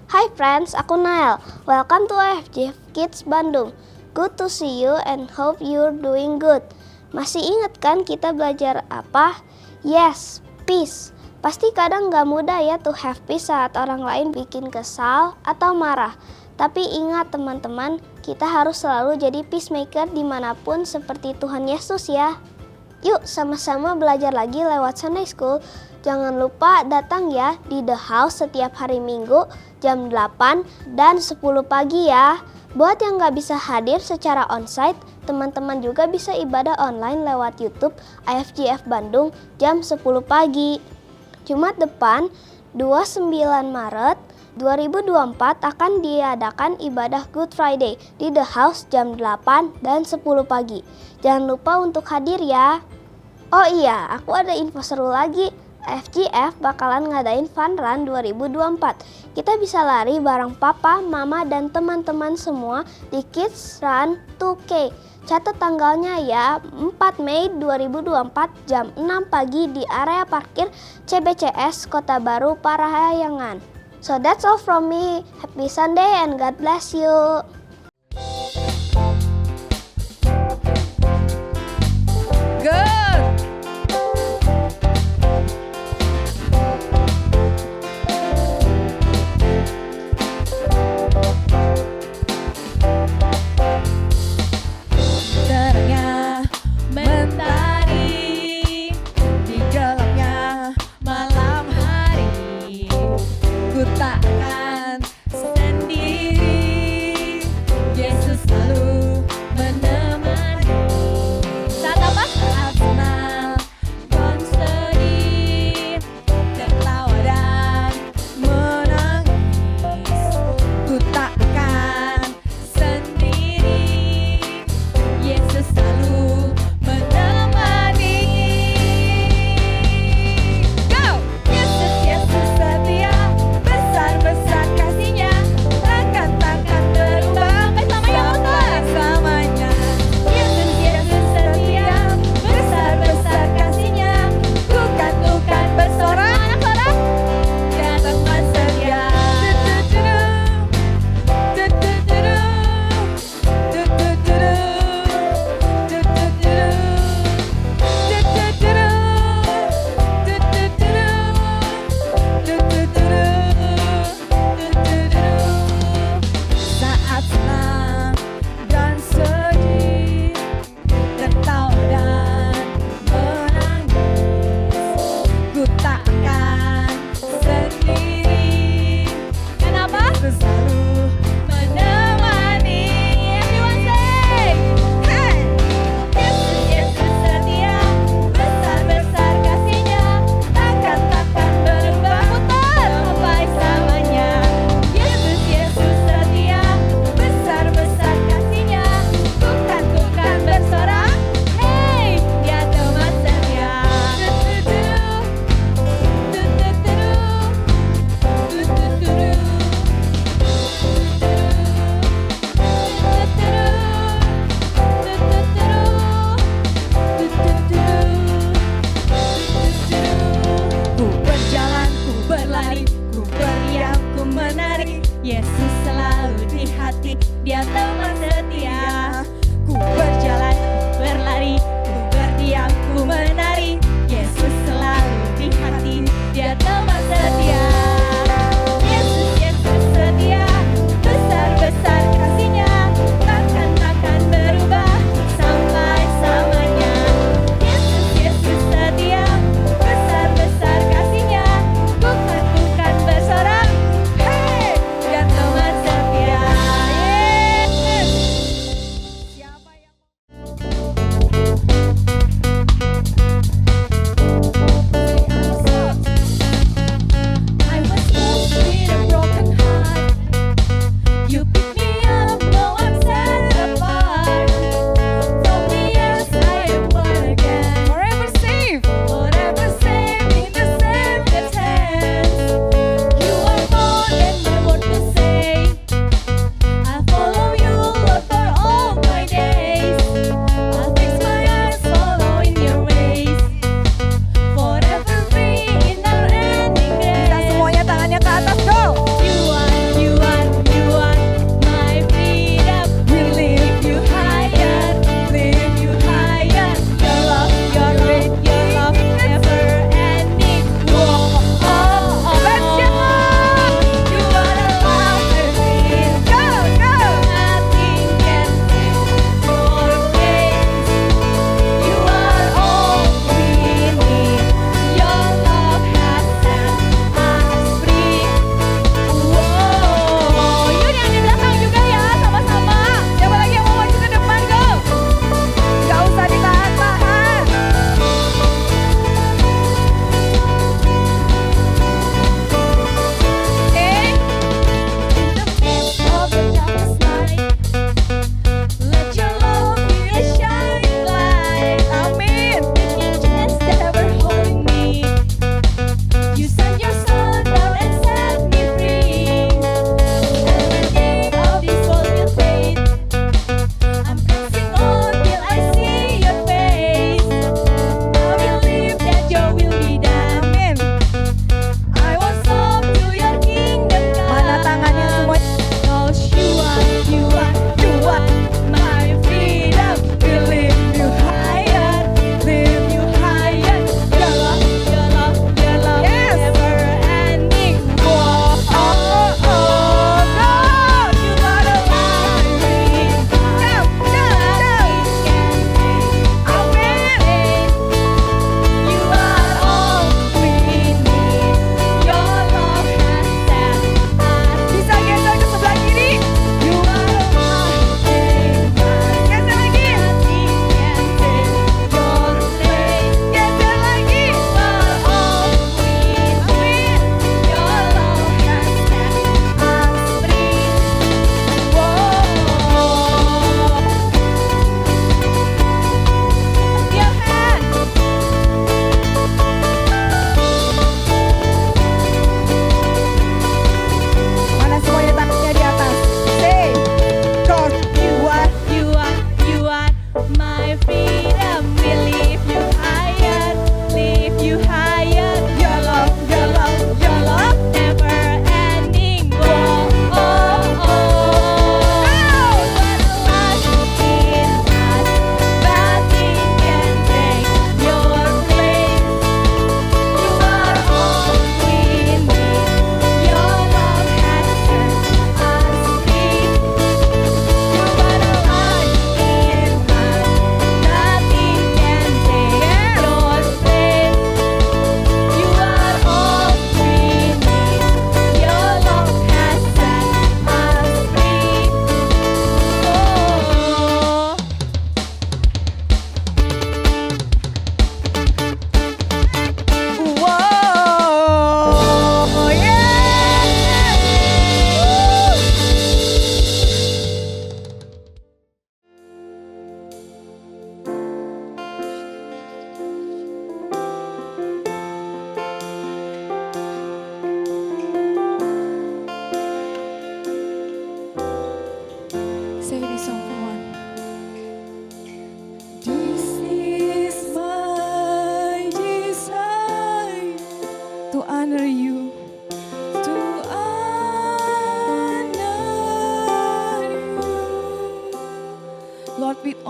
Hi friends, aku Nael. Welcome to AFG Kids Bandung. Good to see you and hope you're doing good. Masih ingat kan kita belajar apa? Yes, peace. Pasti kadang gak mudah ya to have peace saat orang lain bikin kesal atau marah. Tapi ingat teman-teman, kita harus selalu jadi peacemaker dimanapun seperti Tuhan Yesus ya. Yuk sama-sama belajar lagi lewat Sunday School. Jangan lupa datang ya di The House setiap hari Minggu jam 8 dan 10 pagi ya. Buat yang gak bisa hadir secara onsite, teman-teman juga bisa ibadah online lewat YouTube AFGF Bandung jam 10 pagi. Jumat depan 29 Maret 2024 akan diadakan ibadah Good Friday di The House jam 8 dan 10 pagi. Jangan lupa untuk hadir ya. Oh iya, aku ada info seru lagi. FGF bakalan ngadain Fun Run 2024. Kita bisa lari bareng papa, mama, dan teman-teman semua di Kids Run 2K. Catat tanggalnya ya, 4 Mei 2024 jam 6 pagi di area parkir CBCS Kota Baru Parahyangan. So that's all from me. Happy Sunday and God bless you. Yesus selalu di hati, Dia teman setia. Ku berjalan, ku berlari, ku berdiam, ku menari. Yesus selalu di hati, Dia teman setia. Yesus, Yesus setia, besar-besar kasih-Nya, takkan berubah sampai selamanya. Yesus, Yesus setia, besar-besar kasih-Nya, bukan bersorak. Hey, Dia teman setia. Yes.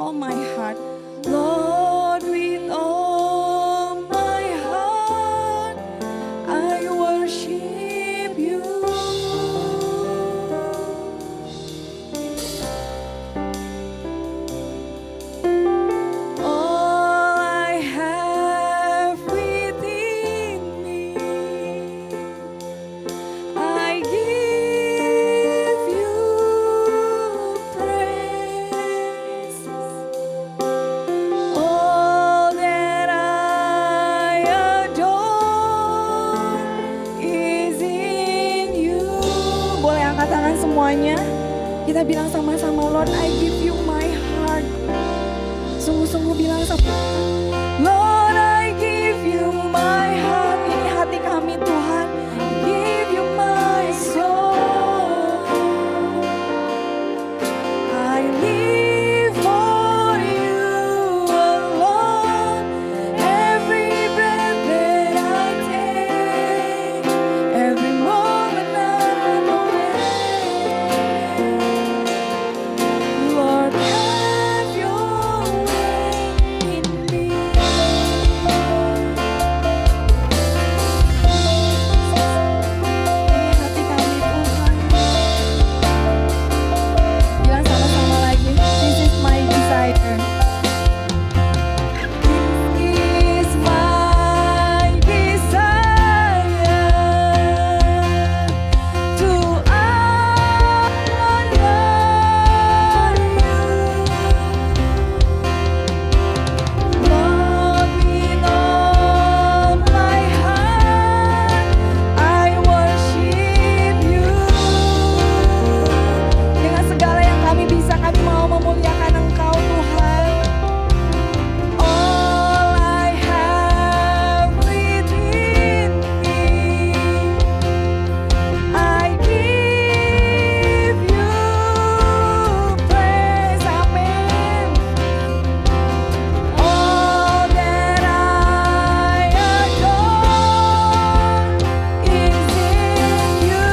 all my heart. Lord, with all my heart, I worship you. All I have within me, I give you praise. All that I adore is in you. Boleh angkat tangan semuanya. Kita bilang sama-sama, Lord, I give you my heart. Sungguh-sungguh bilang sama Lord, I give you my heart. Ini hati kami Tuhan. Give you my soul. I live for you alone. Every breath that I take, every moment I'm awake. Lord, have your way in me. Ini hati kami Tuhan. Bilang sama-sama lagi. This is my desire. This is my desire to honor you. Lord, with all my heart, I worship you. Dengan segala yang kami bisa, kami mau memuliakan Engkau Tuhan. All I have within me, I give you praise. Amen. All that I adore is in you.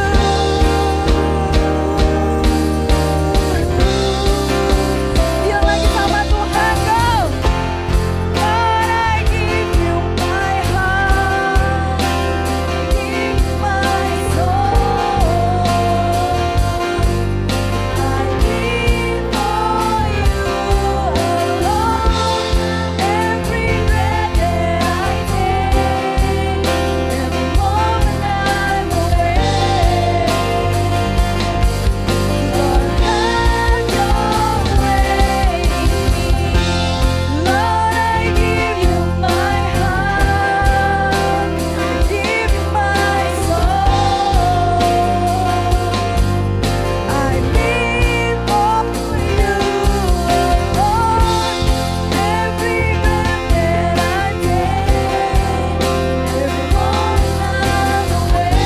Bilang lagi sama Tuhan, go. Lord, I give you my heart, give my soul. I live for you alone. Every breath that I take, every moment I'm awake. Lord, have your way in me. Lord, I give you my heart, I give you my soul. I live for you alone. Every breath that I take, every moment I'm awake.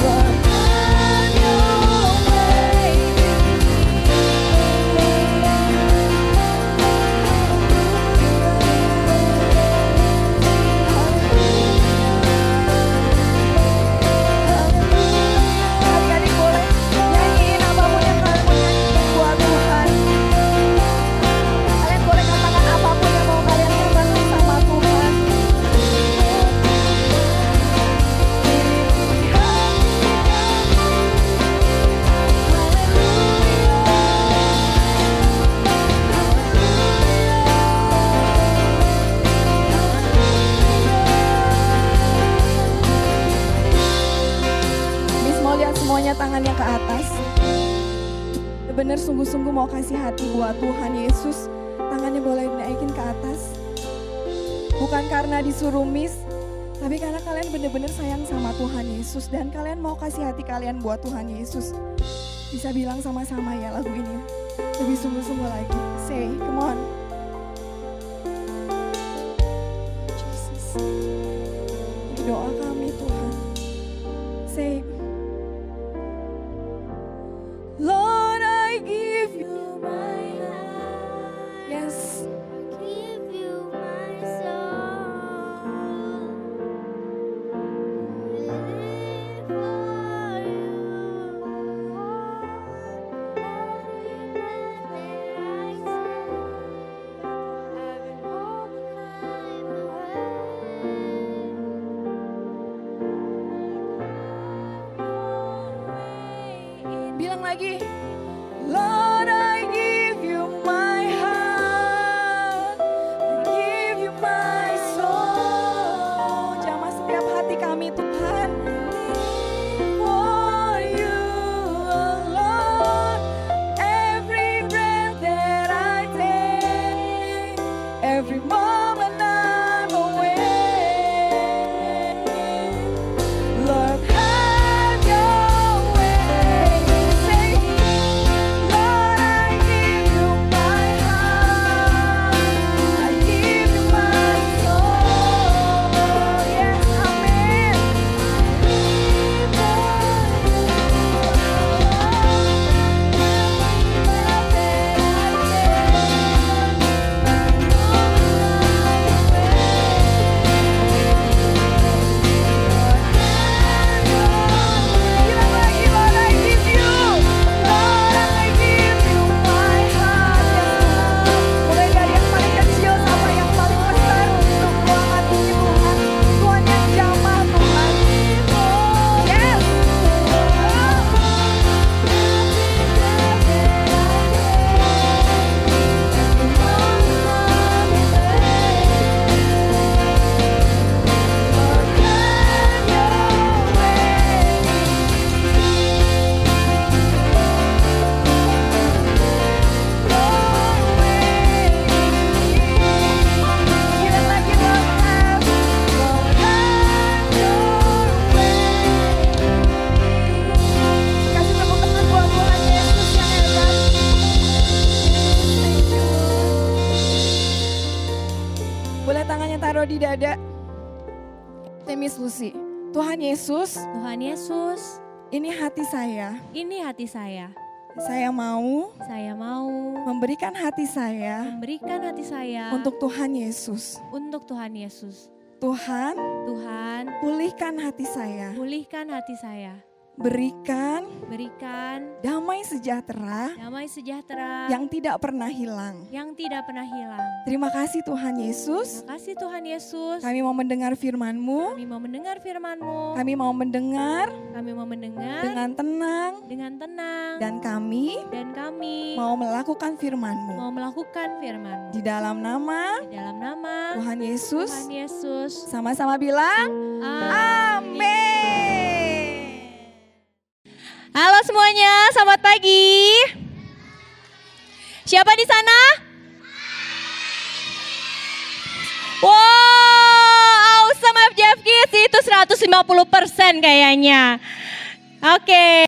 Lord, have your way Adik-adik boleh nyanyiin apapun yang kalian mau nyanyiin buat Tuhan. Kalian boleh katakan apapun yang mau kalian katakan sama Tuhan. Miss mau lihat semuanya tangannya ke atas. Bener sungguh-sungguh mau kasih hati buat Tuhan Yesus. Tangannya boleh dinaikin ke atas. Bukan karena disuruh Miss, tapi karena kalian bener-bener sayang sama Tuhan Yesus. Dan kalian mau kasih hati kalian buat Tuhan Yesus. Bisa bilang sama-sama ya lagu ini. Lebih sungguh-sungguh lagi. Say, come on. Jesus. Ini doa kami Tuhan. Say, Lord, I give you my heart. Yes. Give you my soul. Live for you. Every breath ulang lagi. Lord, I give you my heart, I give you my soul. Jamah setiap hati kami Tuhan. For you alone, every breath that I take, every moment I'm awake. Lord, have your way. Say, Lord, I give you my heart, I give you my soul. Yes, amen. Bilang lagi, Lord, I give you. Lord, I give you my heart. Mulai dari yang paling kecil sampai yang paling besar. Tuhan ini Tuhan. Tuhan yang jamah Tuhan. Yes. Bilang lagi, Lord, have your way. Kasih tepuk tangan buat Tuhan Yesus yang hebat. Thank you, Lord. Boleh tangannya taruh di dada. Miss Lucy. Tuhan Yesus, Tuhan Yesus, ini hati saya. ini hati saya. Saya mau Saya mau memberikan hati saya memberikan hati saya untuk Tuhan Yesus. untuk Tuhan Yesus. Tuhan, Tuhan, pulihkan hati saya. pulihkan hati saya. Berikan Berikan damai sejahtera damai sejahtera yang tidak pernah hilang. yang tidak pernah hilang. Terima kasih Tuhan Yesus. Terima kasih Tuhan Yesus. Kami mau mendengar firman-Mu. Kami mau mendengar firman-Mu. Kami mau mendengar Kami mau mendengar dengan tenang. dengan tenang. Dan kami Dan kami mau melakukan firman-Mu. mau melakukan firman-Mu. Di dalam nama Di dalam nama Tuhan Yesus. Tuhan Yesus. Sama-sama bilang, amin. Halo semuanya, selamat pagi. Siapa di sana? Wow, awesome FJF Kids itu 150% kayaknya. Oke,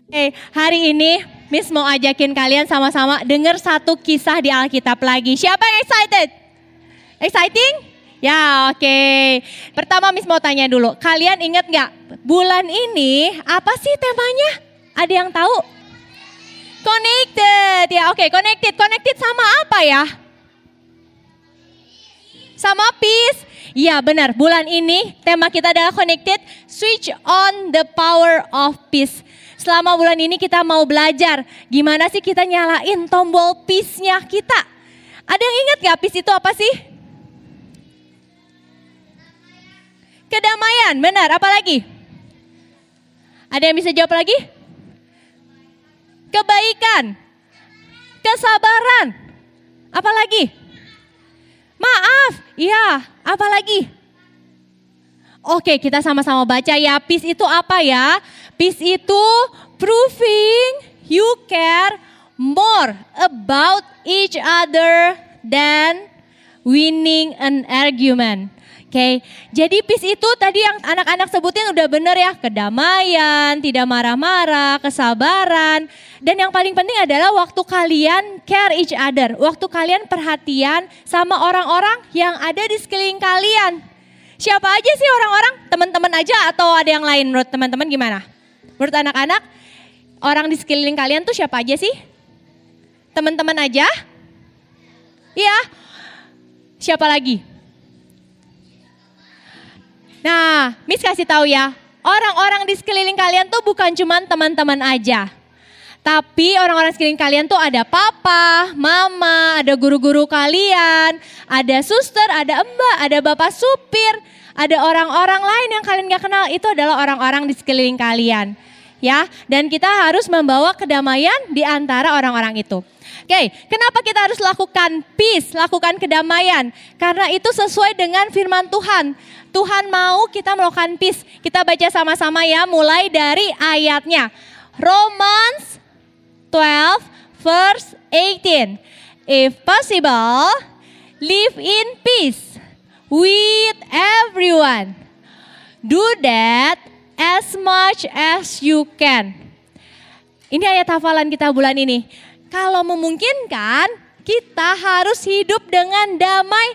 hari ini Miss mau ajakin kalian sama-sama dengar satu kisah di Alkitab lagi. Siapa yang excited? Exciting? Ya, oke. Pertama Miss mau tanya dulu, kalian ingat nggak bulan ini apa sih temanya? Ada yang tahu? Connected, ya oke, connected. Connected sama apa ya? Sama peace. Iya benar, bulan ini tema kita adalah connected, switch on the power of peace. Selama bulan ini kita mau belajar gimana sih kita nyalain tombol peace-nya kita. Ada yang ingat gak peace itu apa sih? Kedamaian, benar. Apa lagi? Ada yang bisa jawab lagi? Kebaikan, kesabaran, apa lagi? Maaf, iya, apa lagi? Oke, kita sama-sama baca ya. Peace itu apa ya? Peace itu proving you care more about each other than winning an argument. Oke, jadi peace itu tadi yang anak-anak sebutin udah bener ya. Kedamaian, tidak marah-marah, kesabaran. Dan yang paling penting adalah waktu kalian care each other. Waktu kalian perhatian sama orang-orang yang ada di sekeliling kalian. Siapa aja sih orang-orang? Teman-teman aja atau ada yang lain menurut teman-teman gimana? Menurut anak-anak, orang di sekeliling kalian tuh siapa aja sih? Teman-teman aja? Iya. Siapa lagi? Nah, Miss kasih tahu ya, orang-orang di sekeliling kalian tuh bukan cuma teman-teman aja. Tapi orang-orang sekeliling kalian tuh ada papa, mama, ada guru-guru kalian, ada suster, ada mbak, ada bapak supir, ada orang-orang lain yang kalian gak kenal. Itu adalah orang-orang di sekeliling kalian. ya, dan kita harus membawa kedamaian di antara orang-orang itu. Oke, kenapa kita harus lakukan peace, lakukan kedamaian? Karena itu sesuai dengan firman Tuhan. Tuhan mau kita melakukan peace. Kita baca sama-sama ya, mulai dari ayatnya. Romans 12 verse 18. If possible, live in peace with everyone. Do that as much as you can. Ini ayat hafalan kita bulan ini. Kalau memungkinkan, kita harus hidup dengan damai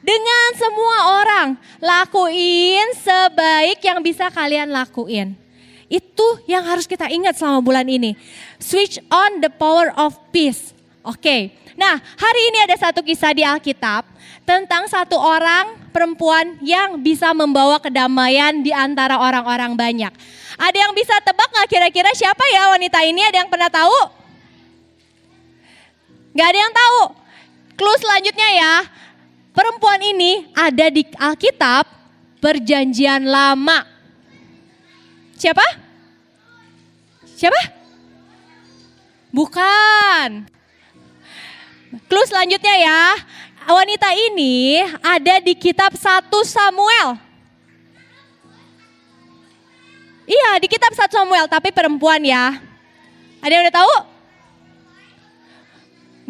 dengan semua orang. Lakuin sebaik yang bisa kalian lakuin. Itu yang harus kita ingat selama bulan ini. Switch on the power of peace. Oke. Nah, hari ini ada satu kisah di Alkitab tentang satu orang perempuan yang bisa membawa kedamaian di antara orang-orang banyak. Ada yang bisa tebak nggak kira-kira siapa ya wanita ini? Ada yang pernah tahu? Gak ada yang tahu. Clue selanjutnya ya. Perempuan ini ada di Alkitab Perjanjian Lama. Siapa? Siapa? Bukan. Clue selanjutnya ya. Wanita ini ada di kitab 1 Samuel. Iya, di kitab 1 Samuel, tapi perempuan ya. Ada yang udah tahu?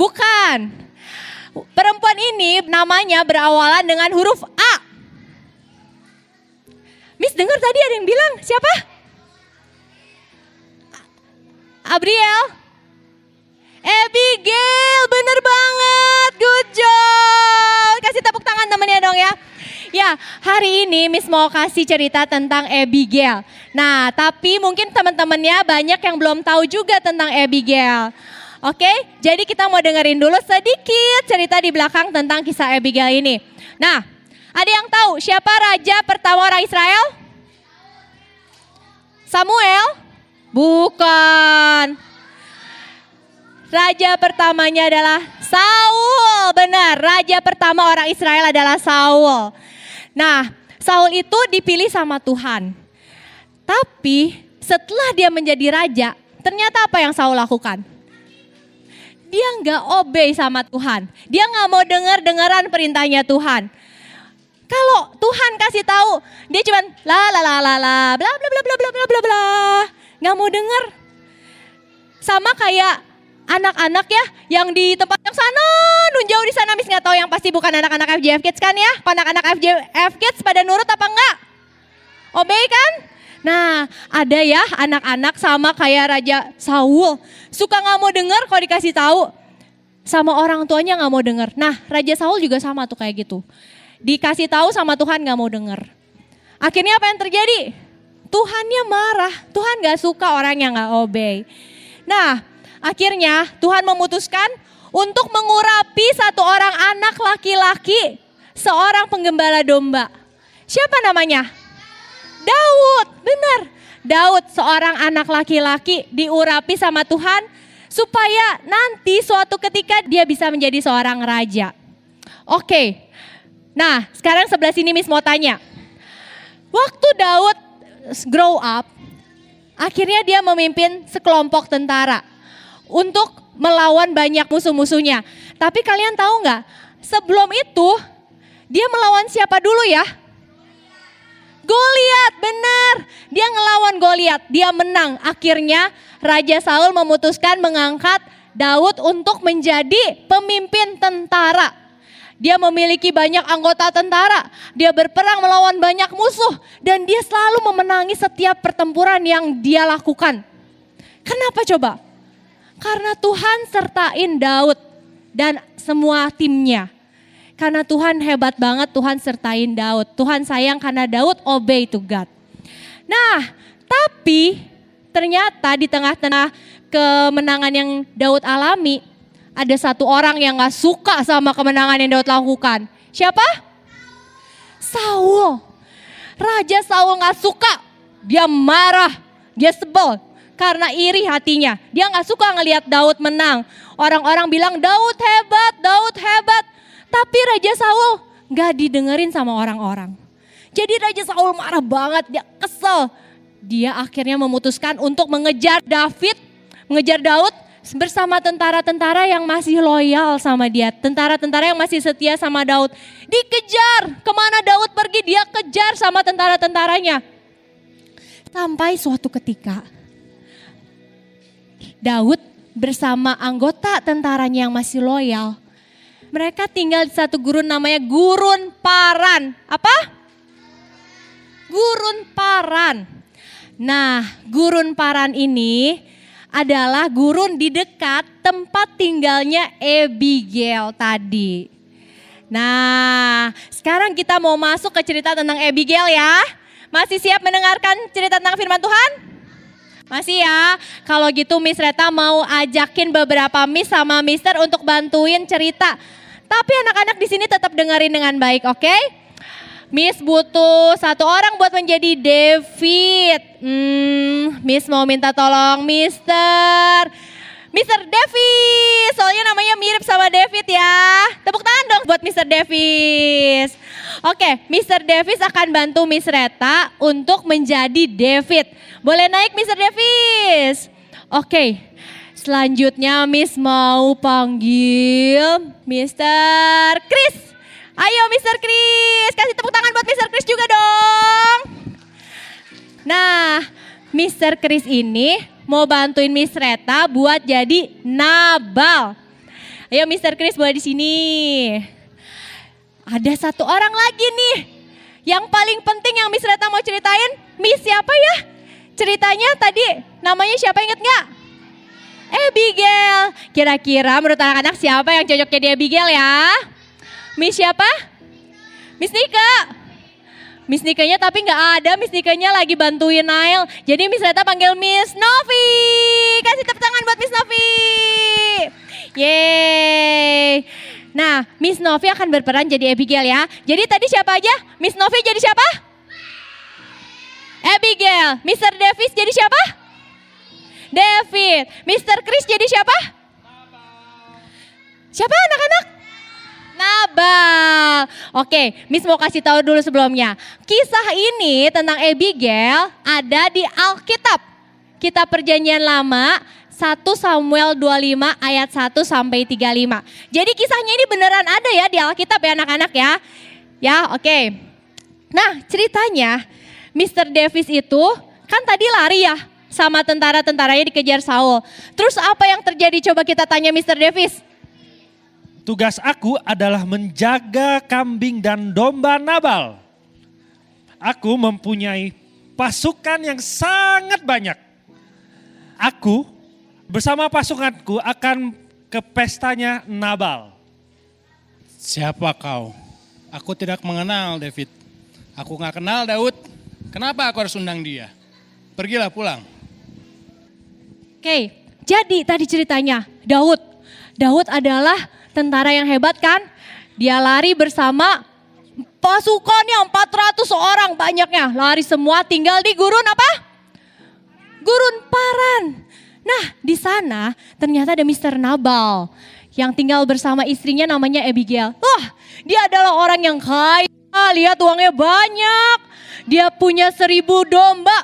Bukan. Perempuan ini namanya berawalan dengan huruf A. Miss dengar tadi ada yang bilang, siapa? Abigail. Abigail, bener banget, good job. Kasih tepuk tangan temennya dong ya. Ya, hari ini Miss mau kasih cerita tentang Abigail. Nah, tapi mungkin teman-temannya banyak yang belum tahu juga tentang Abigail. Oke, jadi kita mau dengerin dulu sedikit cerita di belakang tentang kisah Abigail ini. Nah, ada yang tahu siapa raja pertama orang Israel? Samuel? Bukan. Raja pertamanya adalah Saul. Benar, raja pertama orang Israel adalah Saul. Nah, Saul itu dipilih sama Tuhan. Tapi setelah dia menjadi raja, ternyata apa yang Saul lakukan? Dia nggak obey sama Tuhan. Dia nggak mau dengar-dengaran perintahnya Tuhan. Kalau Tuhan kasih tahu, dia cuman la la la la la bla bla bla bla bla bla bla bla. Nggak mau dengar. Sama kayak anak-anak ya yang di tempat yang sana, nun jauh di sana, Miss nggak tahu, yang pasti bukan anak-anak FJF Kids kan ya? Kalau anak-anak FJF Kids pada nurut apa enggak? Obey kan? Nah, ada ya anak-anak sama kayak Raja Saul, suka nggak mau dengar kalau dikasih tahu, sama orang tuanya nggak mau dengar. Nah, Raja Saul juga sama tuh kayak gitu, dikasih tahu sama Tuhan nggak mau dengar. Akhirnya apa yang terjadi? Tuhannya marah, Tuhan nggak suka orang yang nggak obey. Nah, akhirnya Tuhan memutuskan untuk mengurapi satu orang anak laki-laki, seorang penggembala domba. Siapa namanya? Daud, benar. Daud seorang anak laki-laki diurapi sama Tuhan supaya nanti suatu ketika dia bisa menjadi seorang raja. Oke, nah sekarang sebelah sini Miss mau tanya. Waktu Daud grow up, akhirnya dia memimpin sekelompok tentara untuk melawan banyak musuh-musuhnya. Tapi kalian tahu nggak, sebelum itu dia melawan siapa dulu ya? Goliat, benar. Dia ngelawan Goliat, dia menang. Akhirnya Raja Saul memutuskan mengangkat Daud untuk menjadi pemimpin tentara. Dia memiliki banyak anggota tentara, dia berperang melawan banyak musuh, dan dia selalu memenangi setiap pertempuran yang dia lakukan. Kenapa coba? Karena Tuhan sertain Daud dan semua timnya. Karena Tuhan hebat banget, Tuhan sertain Daud. Tuhan sayang karena Daud obey to God. Nah, tapi ternyata di tengah-tengah kemenangan yang Daud alami, ada satu orang yang gak suka sama kemenangan yang Daud lakukan. Siapa? Saul. Raja Saul gak suka. Dia marah, dia sebel karena iri hatinya. Dia gak suka ngelihat Daud menang. Orang-orang bilang Daud hebat, Daud hebat. Tapi Raja Saul gak didengerin sama orang-orang. Jadi Raja Saul marah banget, dia kesel. dia akhirnya memutuskan untuk mengejar Daud bersama tentara-tentara yang masih loyal sama dia. Tentara-tentara yang masih setia sama Daud. Dikejar, kemana Daud pergi dia kejar sama tentara-tentaranya. Sampai suatu ketika Daud bersama anggota tentaranya yang masih loyal. Mereka tinggal di satu gurun namanya Gurun Paran. Apa? Gurun Paran. Nah, Gurun Paran ini adalah gurun di dekat tempat tinggalnya Abigail tadi. Nah, sekarang kita mau masuk ke cerita tentang Abigail ya. Masih siap mendengarkan cerita tentang firman Tuhan? Masih ya? Kalau gitu Miss Reta mau ajakin beberapa Miss sama Mister untuk bantuin cerita. Tapi anak-anak di sini tetap dengerin dengan baik, oke? Miss butuh satu orang buat menjadi David. Miss mau minta tolong Mister Davis. Soalnya namanya mirip sama David ya. Tepuk tangan dong buat Mister Davis. Oke, Mister Davis akan bantu Miss Reta untuk menjadi David. Boleh naik Mister Davis? Oke, selanjutnya Miss mau panggil Mister Chris. Ayo Mr. Chris, kasih tepuk tangan buat Mr. Chris juga dong. Nah, Mr. Chris ini mau bantuin Miss Reta buat jadi Nabal. Ayo Mr. Chris boleh di sini. Ada satu orang lagi nih, yang paling penting yang Miss Reta mau ceritain. Miss siapa ya? Ceritanya tadi namanya siapa, inget nggak? Abigail. Kira-kira menurut anak-anak siapa yang cocok jadi Abigail ya? Miss siapa? Miss Nika. Miss Nikanya tapi nggak ada, Miss Nikanya lagi bantuin Nail. Jadi Miss Reta panggil Miss Novi. Kasih tepuk tangan buat Miss Novi. Yeay. Nah, Miss Novi akan berperan jadi Abigail ya. Jadi tadi siapa aja? Miss Novi jadi siapa? Abigail. Mr. Davis jadi siapa? David. Mr. Chris jadi siapa? Siapa anak-anak? Nabal. Oke, Miss mau kasih tahu dulu sebelumnya. Kisah ini tentang Abigail ada di Alkitab. Kitab Perjanjian Lama 1 Samuel 25 ayat 1 sampai 35. Jadi kisahnya ini beneran ada ya di Alkitab ya anak-anak ya. Ya, oke. Nah, ceritanya Mr. Davis itu kan tadi lari ya sama tentara-tentaranya dikejar Saul. Terus apa yang terjadi, coba kita tanya Mr. Davis. Tugas aku adalah menjaga kambing dan domba Nabal. Aku mempunyai pasukan yang sangat banyak. Aku bersama pasukanku akan ke pestanya Nabal. Siapa kau? Aku tidak mengenal David. Aku gak kenal Daud. Kenapa aku harus undang dia? Pergilah pulang. Oke, jadi tadi ceritanya Daud adalah tentara yang hebat kan? Dia lari bersama pasukannya 400 orang banyaknya. Lari semua tinggal di gurun apa? Gurun Paran. Nah, di sana ternyata ada Mr. Nabal yang tinggal bersama istrinya namanya Abigail. Wah, dia adalah orang yang kaya. Lihat uangnya banyak. Dia punya 1000 domba.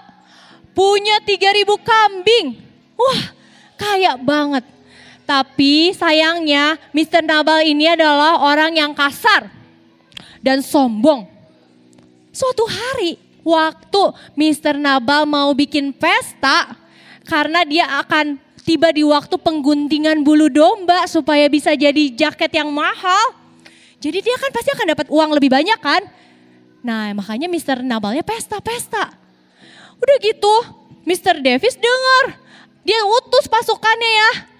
Punya 3000 kambing. Wah, kaya banget. Tapi sayangnya Mr. Nabal ini adalah orang yang kasar dan sombong. Suatu hari waktu Mr. Nabal mau bikin pesta karena dia akan tiba di waktu pengguntingan bulu domba supaya bisa jadi jaket yang mahal. Jadi dia kan pasti akan dapat uang lebih banyak kan. Nah makanya Mr. Nabalnya pesta-pesta. Udah gitu Mr. Davis dengar. Dia utus pasukannya ya.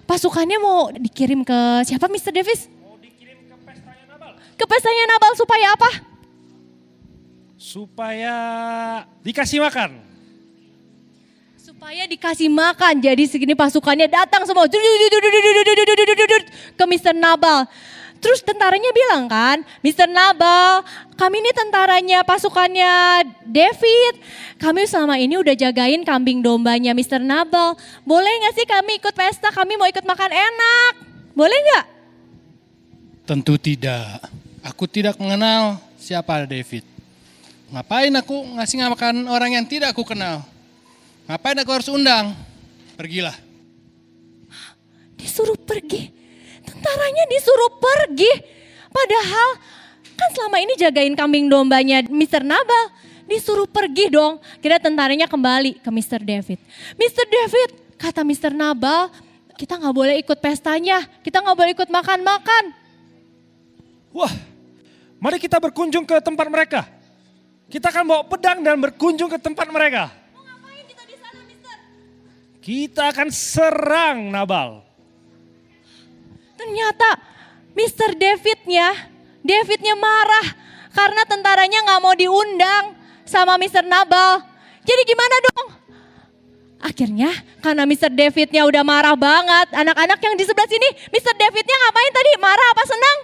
Pasukannya mau dikirim ke siapa Mr. Davis? Mau dikirim ke pestanya Nabal. Ke pestanya Nabal supaya apa? Supaya dikasih makan. Supaya dikasih makan. Jadi segini pasukannya datang semua ke Mr. Nabal. Terus tentaranya bilang kan, Mr. Nabal, kami ini tentaranya pasukannya David. Kami selama ini udah jagain kambing dombanya Mr. Nabal. Boleh gak sih kami ikut pesta, kami mau ikut makan enak. Boleh gak? Tentu tidak. Aku tidak mengenal siapa David. Ngapain aku ngasih makan orang yang tidak aku kenal? Ngapain aku harus undang? Pergilah. Disuruh pergi. Tentaranya disuruh pergi. Padahal kan selama ini jagain kambing dombanya Mr. Nabal. Disuruh pergi dong. Kira tentaranya kembali ke Mr. David. Mr. David, kata Mr. Nabal, kita gak boleh ikut pestanya. Kita gak boleh ikut makan-makan. Wah, mari kita berkunjung ke tempat mereka. Kita akan bawa pedang dan berkunjung ke tempat mereka. Mau ngapain kita di sana, Mister? Kita akan serang Nabal. Ternyata Mr. Davidnya marah karena tentaranya gak mau diundang sama Mr. Nabal. Jadi gimana dong? Akhirnya karena Mr. Davidnya udah marah banget. Anak-anak yang di sebelah sini, Mr. Davidnya ngapain tadi? Marah apa senang?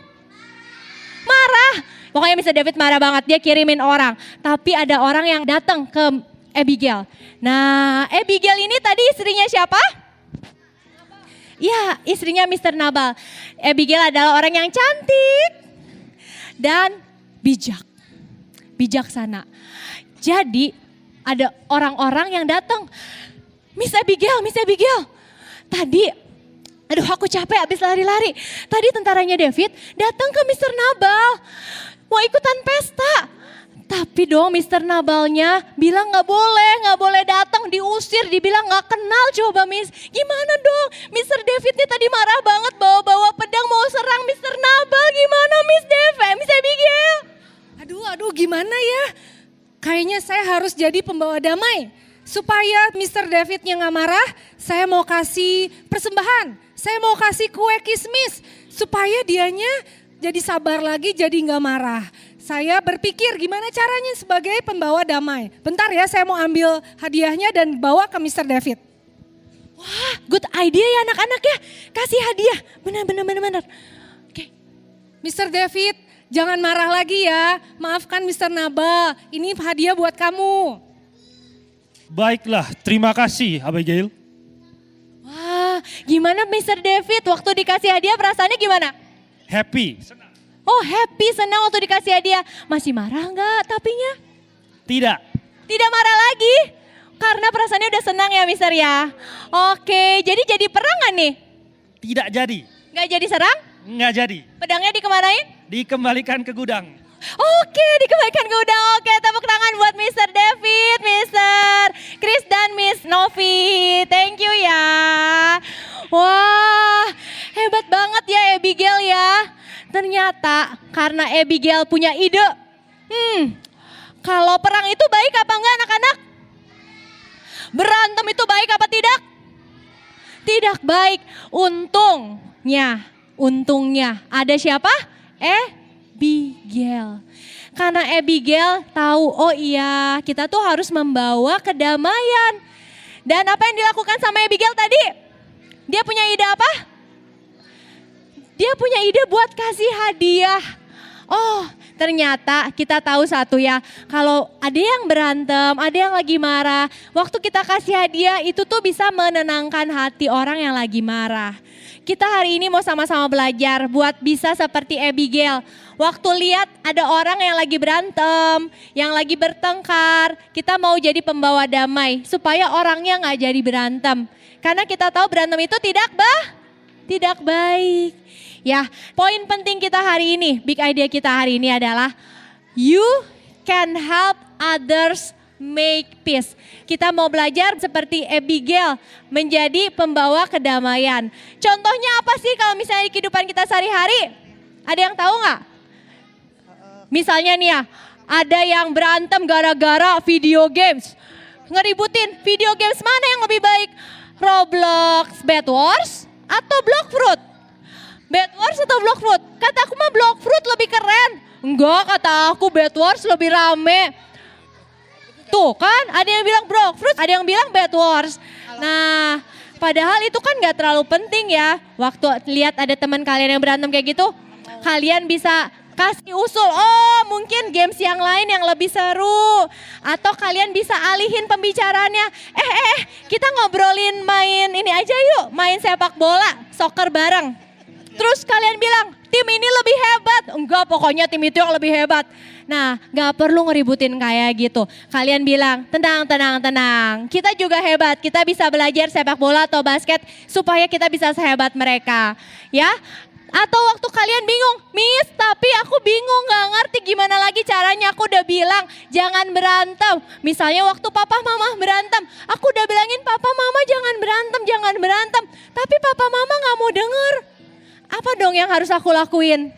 Marah. Pokoknya Mr. David marah banget, dia kirimin orang. Tapi ada orang yang datang ke Abigail. Nah, Abigail ini tadi istrinya siapa? Ya, istrinya Mr. Nabal. Abigail adalah orang yang cantik dan bijaksana. Jadi ada orang-orang yang datang. Miss Abigail. Tadi, aduh aku capek habis lari-lari. Tadi tentaranya David datang ke Mr. Nabal. Mau ikutan pesta. Tapi dong Mr. Nabalnya bilang gak boleh datang, diusir, dibilang gak kenal. Coba Miss, gimana dong? Mr. Davidnya tadi marah banget bawa pedang mau serang Mr. Nabal. Gimana Miss Abigail? Aduh gimana ya? Kayaknya saya harus jadi pembawa damai. Supaya Mr. Davidnya gak marah, saya mau kasih persembahan. Saya mau kasih kue kismis. Supaya dianya jadi sabar lagi, jadi gak marah. Saya berpikir gimana caranya sebagai pembawa damai. Bentar ya, saya mau ambil hadiahnya dan bawa ke Mr. David. Wah, good idea ya anak-anak ya. Kasih hadiah, benar. Oke. Mr. David, jangan marah lagi ya. Maafkan Mr. Nabal, ini hadiah buat kamu. Baiklah, terima kasih Abigail. Wah, gimana Mr. David waktu dikasih hadiah perasaannya gimana? Happy. Oh happy, senang waktu dikasih hadiah. Masih marah nggak tapinya? Tidak. Tidak marah lagi? Karena perasaannya udah senang ya Mister ya. Oke, jadi perang nggak nih? Tidak jadi. Nggak jadi serang? Nggak jadi. Pedangnya dikemanain? Dikembalikan ke gudang. Oke, dikembalikan ke gudang. Oke, tepuk tangan buat Mr. David, Mr. Chris dan Miss Novi. Thank you ya. Wah, hebat banget ya Abigail ya. Ternyata karena Abigail punya ide. Kalau perang itu baik apa enggak anak-anak? Berantem itu baik apa tidak? Tidak baik. Untungnya ada siapa? Abigail. Karena Abigail tahu, oh iya kita tuh harus membawa kedamaian. Dan apa yang dilakukan sama Abigail tadi? Dia punya ide apa? Dia punya ide buat kasih hadiah. Oh ternyata kita tahu satu ya, kalau ada yang berantem, ada yang lagi marah, waktu kita kasih hadiah itu tuh bisa menenangkan hati orang yang lagi marah. Kita hari ini mau sama-sama belajar buat bisa seperti Abigail. Waktu lihat ada orang yang lagi berantem, yang lagi bertengkar, kita mau jadi pembawa damai supaya orangnya gak jadi berantem. Karena kita tahu berantem itu tidak baik. Ya, poin penting kita hari ini, big idea kita hari ini adalah you can help others make peace. Kita mau belajar seperti Abigail menjadi pembawa kedamaian. Contohnya apa sih kalau misalnya di kehidupan kita sehari-hari? Ada yang tahu nggak? Misalnya nih ya, ada yang berantem gara-gara video games. Ngeributin video games mana yang lebih baik? Roblox, Bed Wars, atau Bloxfruit? Bed Wars atau Bloxfruit? Kata aku mah Bloxfruit lebih keren. Enggak, kata aku Bed Wars lebih rame. Tuh kan, ada yang bilang Bloxfruit, ada yang bilang Bed Wars. Nah, padahal itu kan gak terlalu penting ya. Waktu lihat ada teman kalian yang berantem kayak gitu, kalian bisa kasih usul, oh mungkin games yang lain yang lebih seru. Atau kalian bisa alihin pembicaraannya. Kita ngobrolin main ini aja yuk, main sepak bola, soccer bareng. Terus kalian bilang, tim ini lebih hebat. Enggak, pokoknya tim itu yang lebih hebat. Nah, gak perlu ngeributin kayak gitu. Kalian bilang, tenang, tenang, tenang. Kita juga hebat, kita bisa belajar sepak bola atau basket supaya kita bisa sehebat mereka. Ya, atau waktu kalian bingung, Miss tapi aku bingung gak ngerti gimana lagi caranya. Aku udah bilang jangan berantem. Misalnya waktu papa mama berantem, aku udah bilangin papa mama jangan berantem, jangan berantem. Tapi papa mama gak mau denger. Apa dong yang harus aku lakuin?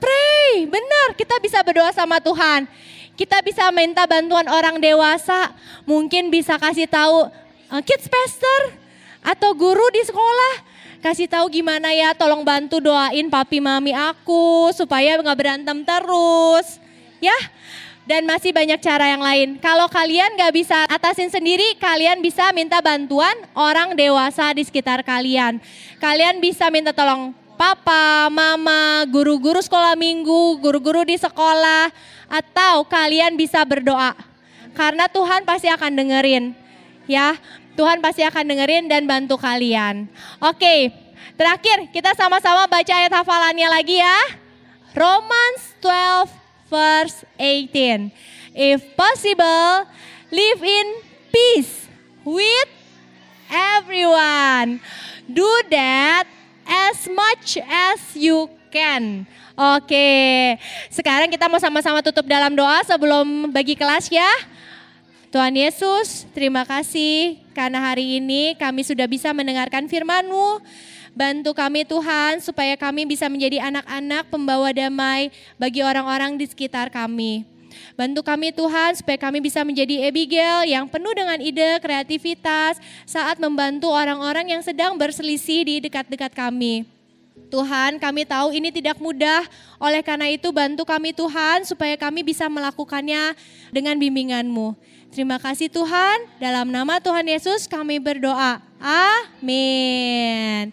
Pray, benar, kita bisa berdoa sama Tuhan. Kita bisa minta bantuan orang dewasa, mungkin bisa kasih tahu kids pastor atau guru di sekolah. Kasih tahu gimana ya, tolong bantu doain papi mami aku supaya nggak berantem terus. Ya, dan masih banyak cara yang lain. Kalau kalian nggak bisa atasin sendiri, kalian bisa minta bantuan orang dewasa di sekitar kalian. Kalian bisa minta tolong papa, mama, guru-guru sekolah minggu, guru-guru di sekolah. Atau kalian bisa berdoa. Karena Tuhan pasti akan dengerin. Ya, Tuhan pasti akan dengerin dan bantu kalian. Oke, terakhir kita sama-sama baca ayat hafalannya lagi ya. Romans 12 verse 18. If possible, live in peace with everyone. Do that as much as you can. Oke, sekarang kita mau sama-sama tutup dalam doa sebelum bagi kelas ya. Tuhan Yesus, terima kasih karena hari ini kami sudah bisa mendengarkan firman-Mu. Bantu kami Tuhan supaya kami bisa menjadi anak-anak pembawa damai bagi orang-orang di sekitar kami. Bantu kami Tuhan supaya kami bisa menjadi Abigail yang penuh dengan ide, kreativitas saat membantu orang-orang yang sedang berselisih di dekat-dekat kami. Tuhan, kami tahu ini tidak mudah, oleh karena itu bantu kami Tuhan supaya kami bisa melakukannya dengan bimbingan-Mu. Terima kasih Tuhan, dalam nama Tuhan Yesus kami berdoa. Amin.